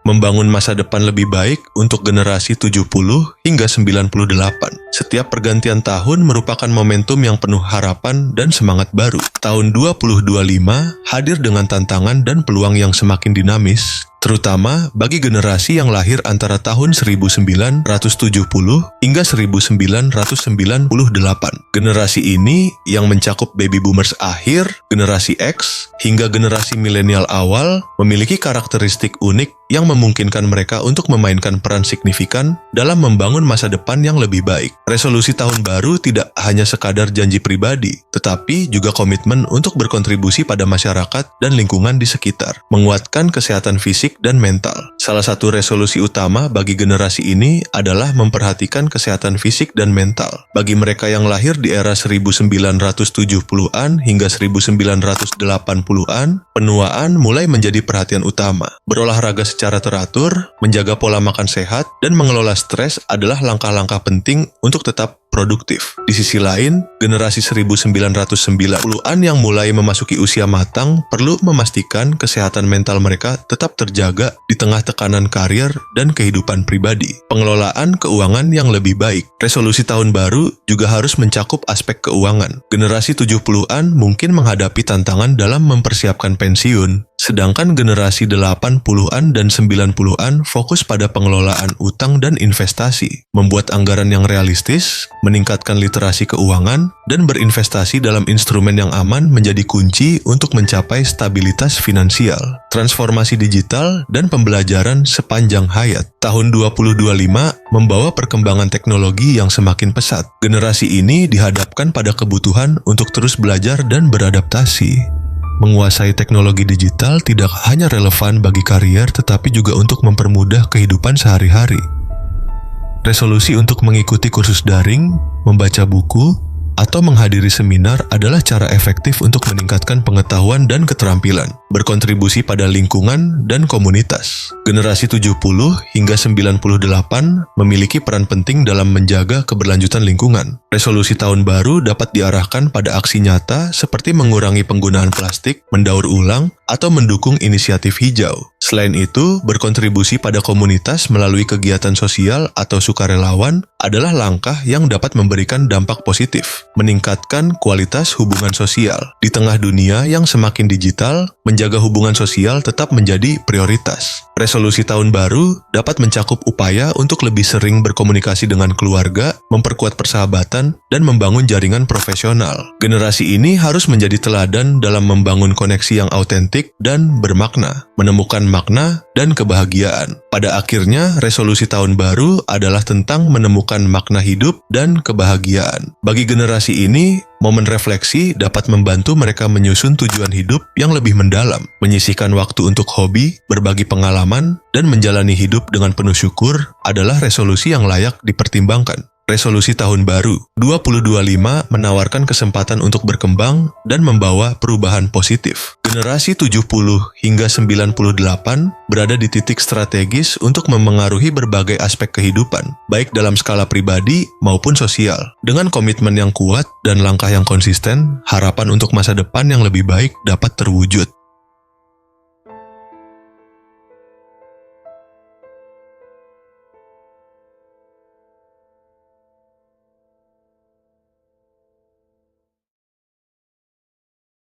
membangun masa depan lebih baik untuk generasi 70 hingga 98. Setiap pergantian tahun merupakan momentum yang penuh harapan dan semangat baru. Tahun 2025 hadir dengan tantangan dan peluang yang semakin dinamis, terutama bagi generasi yang lahir antara tahun 1970 hingga 1998. Generasi ini yang mencakup baby boomers akhir, generasi X, hingga generasi milenial awal memiliki karakteristik unik yang memungkinkan mereka untuk memainkan peran signifikan dalam membangun masa depan yang lebih baik. Resolusi tahun baru tidak hanya sekadar janji pribadi, tetapi juga komitmen untuk berkontribusi pada masyarakat dan lingkungan di sekitar, menguatkan kesehatan fisik dan mental. Salah satu resolusi utama bagi generasi ini adalah memperhatikan kesehatan fisik dan mental. Bagi mereka yang lahir di era 1970-an hingga 1980-an, penuaan mulai menjadi perhatian utama. Berolahraga secara teratur, menjaga pola makan sehat, dan mengelola stres adalah langkah-langkah penting untuk tetap produktif. Di sisi lain, generasi 1990-an yang mulai memasuki usia matang perlu memastikan kesehatan mental mereka tetap terjaga di tengah tekanan karir dan kehidupan pribadi. Pengelolaan keuangan yang lebih baik. Resolusi tahun baru juga harus mencakup aspek keuangan. Generasi 70-an mungkin menghadapi tantangan dalam mempersiapkan pensiun, sedangkan generasi 80-an dan 90-an fokus pada pengelolaan utang dan investasi, membuat anggaran yang realistis, meningkatkan literasi keuangan, dan berinvestasi dalam instrumen yang aman menjadi kunci untuk mencapai stabilitas finansial. Transformasi digital dan pembelajaran sepanjang hayat. Tahun 2025 membawa perkembangan teknologi yang semakin pesat. Generasi ini dihadapkan pada kebutuhan untuk terus belajar dan beradaptasi. Menguasai teknologi digital tidak hanya relevan bagi karier, tetapi juga untuk mempermudah kehidupan sehari-hari. Resolusi untuk mengikuti kursus daring, membaca buku, atau menghadiri seminar adalah cara efektif untuk meningkatkan pengetahuan dan keterampilan, berkontribusi pada lingkungan dan komunitas. Generasi 70 hingga 98 memiliki peran penting dalam menjaga keberlanjutan lingkungan. Resolusi tahun baru dapat diarahkan pada aksi nyata seperti mengurangi penggunaan plastik, mendaur ulang, atau mendukung inisiatif hijau. Selain itu, berkontribusi pada komunitas melalui kegiatan sosial atau sukarelawan adalah langkah yang dapat memberikan dampak positif, meningkatkan kualitas hubungan sosial. Di tengah dunia yang semakin digital, menjaga hubungan sosial tetap menjadi prioritas. Resolusi tahun baru dapat mencakup upaya untuk lebih sering berkomunikasi dengan keluarga, memperkuat persahabatan, dan membangun jaringan profesional. Generasi ini harus menjadi teladan dalam membangun koneksi yang autentik dan bermakna, menemukan makna dan kebahagiaan. Pada akhirnya, resolusi tahun baru adalah tentang menemukan makna hidup dan kebahagiaan. Bagi generasi ini, momen refleksi dapat membantu mereka menyusun tujuan hidup yang lebih mendalam, menyisihkan waktu untuk hobi, berbagi pengalaman, dan menjalani hidup dengan penuh syukur adalah resolusi yang layak dipertimbangkan. Resolusi tahun baru 2025 menawarkan kesempatan untuk berkembang dan membawa perubahan positif. Generasi 70 hingga 98 berada di titik strategis untuk memengaruhi berbagai aspek kehidupan, baik dalam skala pribadi maupun sosial. Dengan komitmen yang kuat dan langkah yang konsisten, harapan untuk masa depan yang lebih baik dapat terwujud.